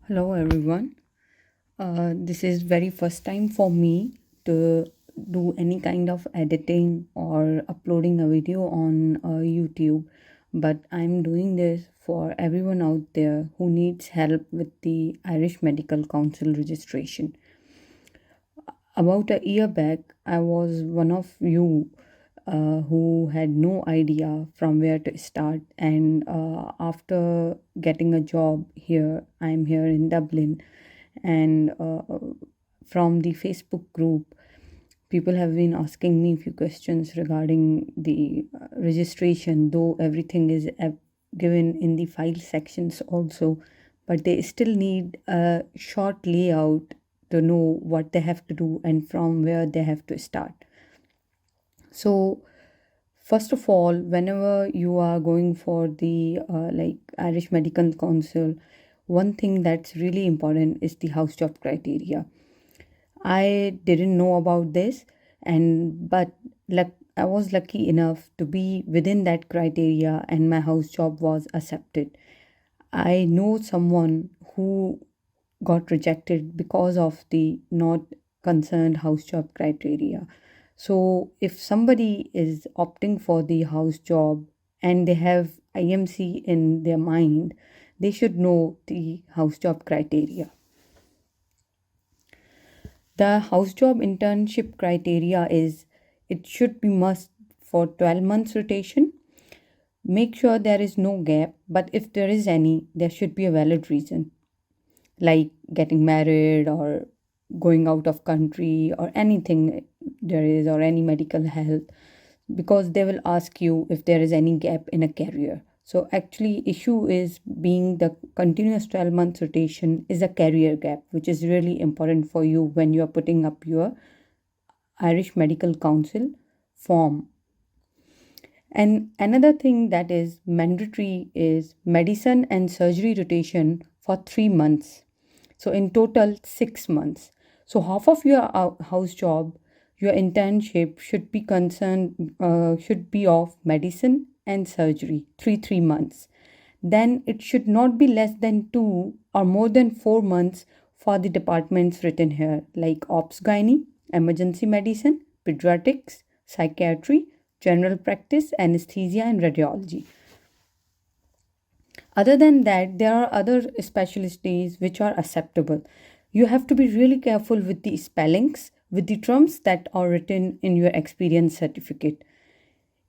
Hello everyone. This is very first time for me to do any kind of editing or uploading a video on YouTube, but I'm doing this for everyone out there who needs help with the Irish Medical Council registration. About a year back, I was one of you who had no idea from where to start, and after getting a job here, I'm here in Dublin, and from the Facebook group, people have been asking me a few questions regarding the registration, though everything is given in the file sections also, but they still need a short layout to know what they have to do and from where they have to start. So first of all, whenever you are going for the Irish Medical Council, one thing that's really important is the house job criteria. I didn't know about this, and but I was lucky enough to be within that criteria, and my house job was accepted. I know someone who got rejected because of the not concerned house job criteria. So if somebody is opting for the house job and they have IMC in their mind, they should know the house job criteria. The house job internship criteria is it should be must for 12 months rotation. Make sure there is no gap, but if there is any, there should be a valid reason, like getting married or going out of country or anything there is, or any medical health, because they will ask you if there is any gap in a career. So actually issue is being the continuous 12 months rotation is a career gap, which is really important for you when you are putting up your Irish Medical Council form. And another thing that is mandatory is medicine and surgery rotation for 3 months. So in total, 6 months. So half of your house job, your internship should be of medicine and surgery, 3 months. Then it should not be less than 2 or more than 4 months for the departments written here, like ops gynae, emergency medicine, pediatrics, psychiatry, general practice, anesthesia, and radiology. Other than that, there are other specialties which are acceptable. You have to be really careful with the spellings, with the terms that are written in your experience certificate.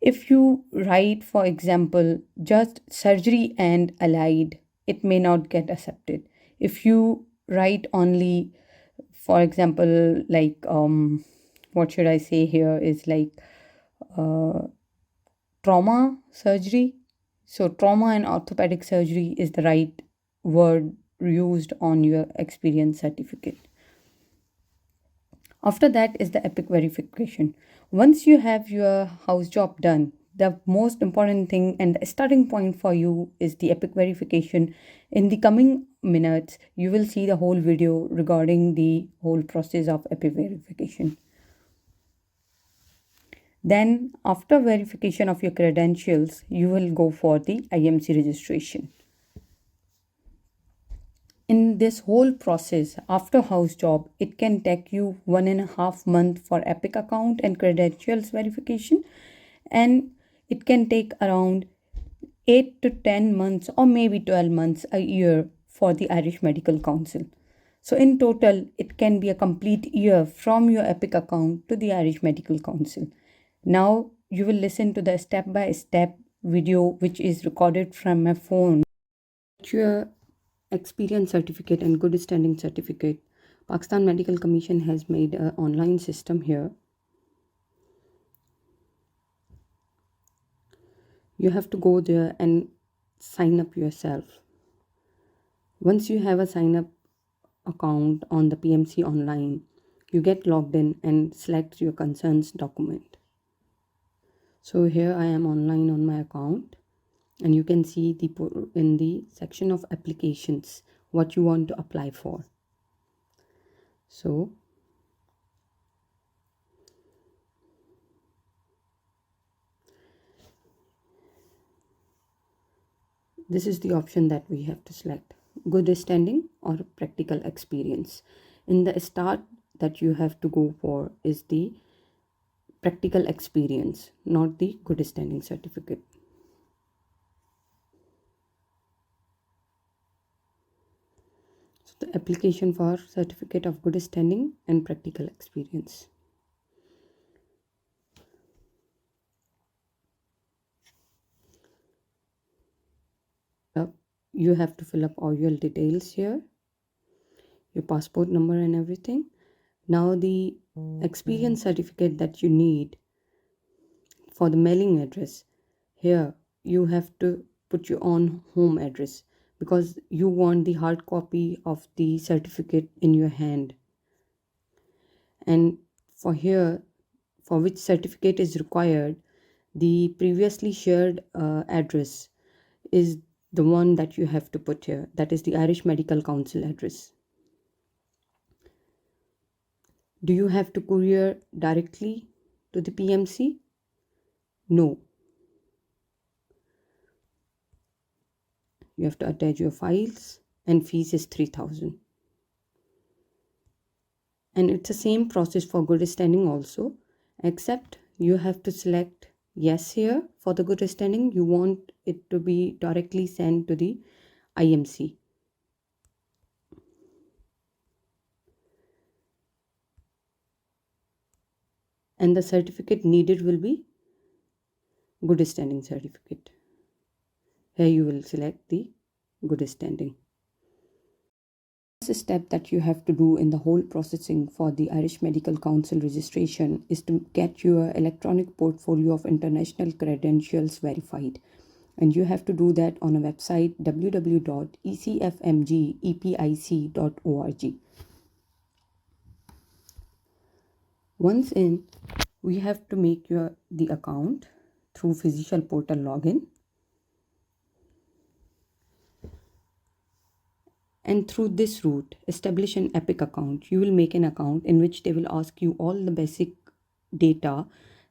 If you write, for example, just surgery and allied, it may not get accepted. If you write only, for example, what should I say here is like uh, trauma surgery. So, trauma and orthopedic surgery is the right word used on your experience certificate. After that is the epic verification. Once you have your house job done, the most important thing and the starting point for you is the epic verification. In the coming minutes, you will see the whole video regarding the whole process of epic verification. Then, after verification of your credentials, you will go for the IMC registration. In this whole process, after house job, it can take you 1.5 months for Epic account and credentials verification, and it can take around 8 to 10 months or maybe 12 months a year for the Irish Medical Council. So in total, it can be a complete year from your Epic account to the Irish Medical Council. Now you will listen to the step-by-step video which is recorded from my phone. Your experience certificate and good standing certificate. Pakistan Medical Commission has made an online system here. You have to go there and sign up yourself. Once you have a sign up account on the PMC online, you get logged in and select your concerns document. So here I am online on my account, and you can see in the section of applications what you want to apply for. So this is the option that we have to select. good standing or practical experience. In the start, that you have to go for is the practical experience, not the good standing certificate. So the application for certificate of good standing and practical experience. You have to fill up all your details here, your passport number and everything. Now the experience certificate that you need for the mailing address, here you have to put your own home address because you want the hard copy of the certificate in your hand. And for here, for which certificate is required, the previously shared address is the one that you have to put here. That is the Irish Medical Council address. Do you have to courier directly to the PMC? No. You have to attach your files and fees is 3,000. And it's the same process for good standing also, except you have to select yes here for the good standing. You want it to be directly sent to the IMC. And the certificate needed will be good standing certificate. Here you will select the good standing. The step that you have to do in the whole processing for the Irish Medical Council registration is to get your electronic portfolio of international credentials verified. And you have to do that on a website www.ecfmgepic.org. Once in, we have to make the account through Physician Portal login. And through this route, establish an Epic account. You will make an account in which they will ask you all the basic data,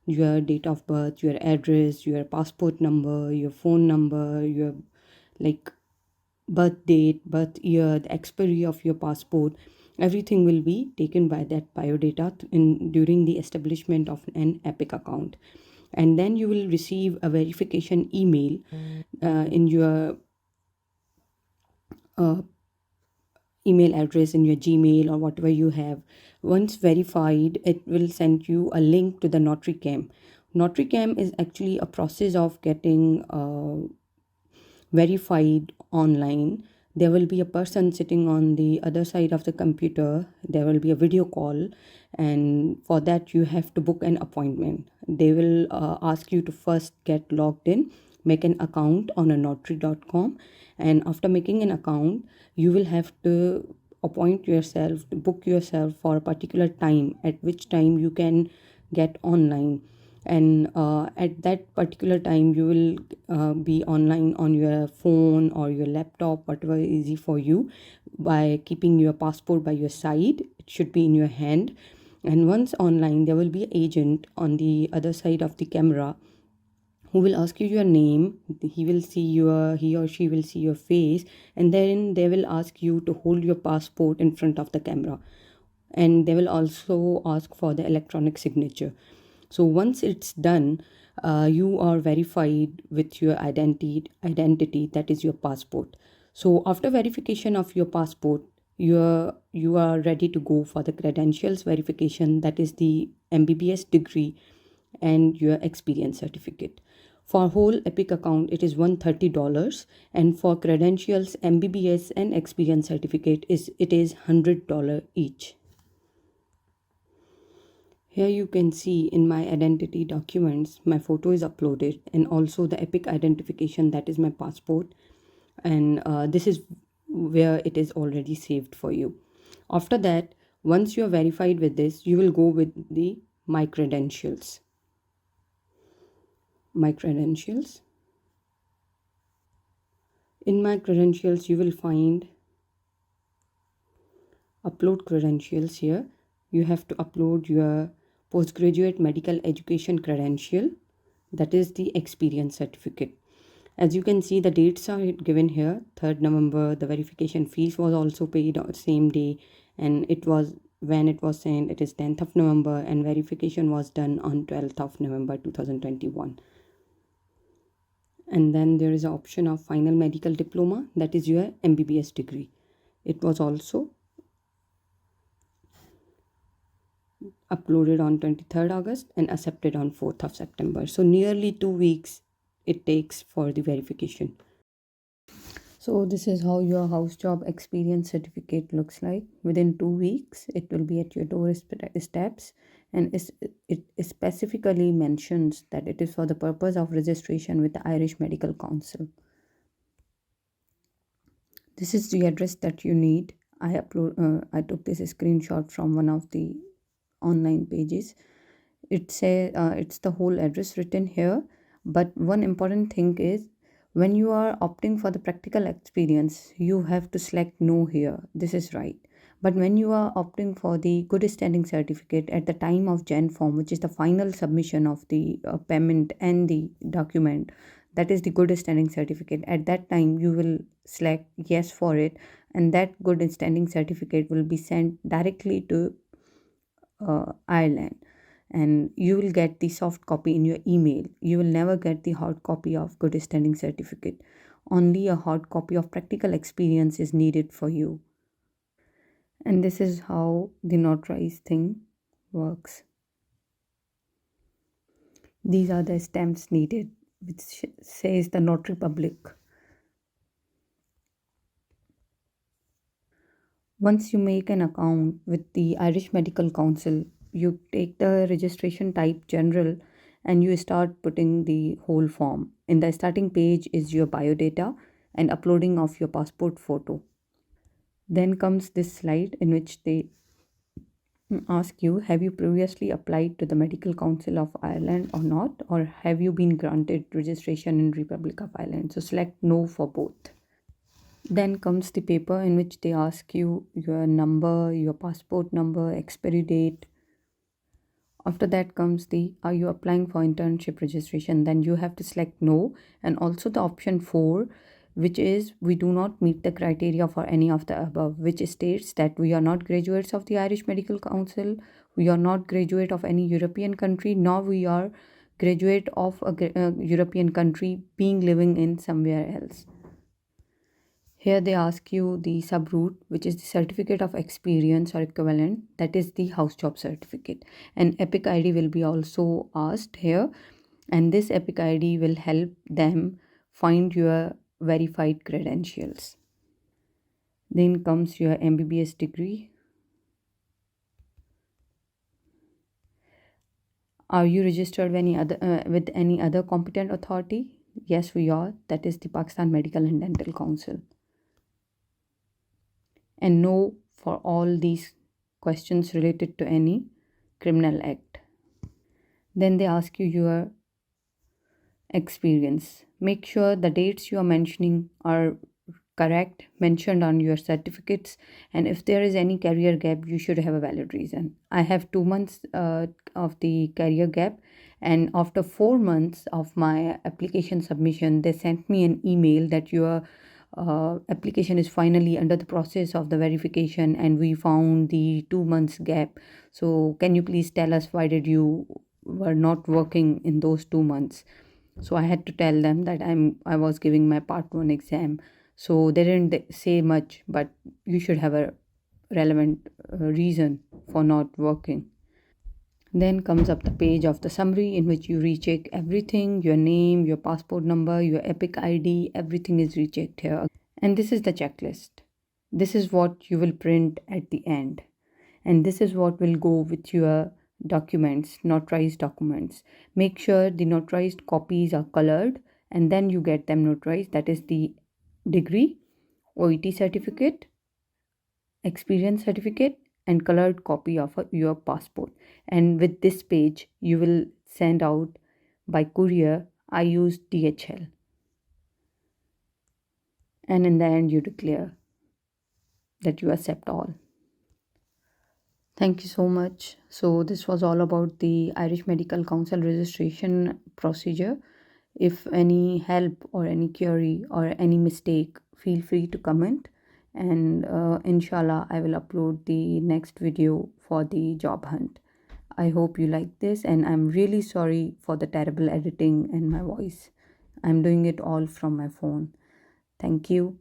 your date of birth, your address, your passport number, your phone number, your birth date, birth year, the expiry of your passport. Everything will be taken by that biodata during the establishment of an Epic account. And then you will receive a verification email in your email address in your Gmail or whatever you have. Once verified, it will send you a link to the NotaryCam. NotaryCam is actually a process of getting verified online. There will be a person sitting on the other side of the computer. There will be a video call, and for that you have to book an appointment. They will ask you to first get logged in, make an account on a notary.com, and after making an account, you will have to appoint yourself, to book yourself for a particular time at which time you can get online. And at that particular time you will be online on your phone or your laptop, whatever is easy for you, by keeping your passport by your side. It should be in your hand. And once online, there will be an agent on the other side of the camera who will ask you your name. He or she will see your face, and then they will ask you to hold your passport in front of the camera, and they will also ask for the electronic signature. So once it's done, you are verified with your identity, that is your passport. So after verification of your passport, you are ready to go for the credentials verification, that is the MBBS degree and your experience certificate. For whole Epic account, it is $130, and for credentials, MBBS and experience certificate it is $100 each. Here you can see in my identity documents, my photo is uploaded, and also the Epic identification, that is my passport. And this is where it is already saved for you. After that, once you are verified with this, you will go with the My Credentials. My Credentials. In My Credentials, you will find Upload Credentials here. You have to upload your postgraduate medical education credential, that is the experience certificate. As you can see, the dates are given here. 3rd November, the verification fees was also paid on same day, and it was when it was sent, it is 10th of November, and verification was done on 12th of November 2021. And then there is an option of final medical diploma, that is your MBBS degree. It was also uploaded on 23rd August and accepted on 4th of September. So nearly 2 weeks it takes for the verification. So this is how your house job experience certificate looks like. Within 2 weeks, it will be at your doorsteps, and it specifically mentions that it is for the purpose of registration with the Irish Medical Council. This is the address that you need. I took this screenshot from one of the online pages. It's the whole address written here, but one important thing is, when you are opting for the practical experience, you have to select no here. This is right. But when you are opting for the good standing certificate at the time of Gen form, which is the final submission of the payment and the document, that is the good standing certificate, at that time you will select yes for it, and that good standing certificate will be sent directly to Ireland, and you will get the soft copy in your email. You will never get the hard copy of good standing certificate. Only a hard copy of practical experience is needed for you. And this is how the notarized thing works. These are the stamps needed, which says the notary public. Once you make an account with the Irish Medical Council, you take the registration type general and you start putting the whole form. In the starting page is your biodata and uploading of your passport photo. Then comes this slide in which they ask you, have you previously applied to the Medical Council of Ireland or not, or have you been granted registration in Republic of Ireland? So select no for both. Then comes the paper in which they ask you your number, your passport number, expiry date. After that comes the, are you applying for internship registration? Then you have to select no, and also the option 4, which is we do not meet the criteria for any of the above, which states that we are not graduates of the Irish Medical Council, we are not graduate of any European country, nor we are graduate of a European country being living in somewhere else. Here they ask you the subroute, which is the certificate of experience or equivalent, that is the house job certificate. And EPIC ID will be also asked here, and this EPIC ID will help them find your verified credentials. Then comes your MBBS degree. Are you registered with any other competent authority? Yes, we are. That is the Pakistan Medical and Dental Council. And no for all these questions related to any criminal act. Then they ask you your experience. Make sure the dates you are mentioning are correct, mentioned on your certificates, and if there is any career gap, you should have a valid reason. I have 2 months of the career gap, and after 4 months of my application submission, they sent me an email that your application is finally under the process of the verification, and we found the 2 months gap. So can you please tell us why did you were not working in those 2 months? So I had to tell them that I was giving my part 1 exam. So they didn't say much, but you should have a relevant reason for not working. Then comes up the page of the summary in which you recheck everything, your name, your passport number, your EPIC ID, everything is rechecked here. And this is the checklist. This is what you will print at the end. And this is what will go with your documents, notarized documents. Make sure the notarized copies are colored and then you get them notarized. That is the degree, OET certificate, experience certificate, and colored copy of your passport. And with this page, you will send out by courier. I use DHL. And in the end, you declare that you accept all. Thank you so much. So this was all about the Irish Medical Council registration procedure. If any help or any query or any mistake, feel free to comment, and inshallah I will upload the next video for the job hunt. I hope you like this, and I'm really sorry for the terrible editing and my voice. I'm doing it all from my phone. Thank you.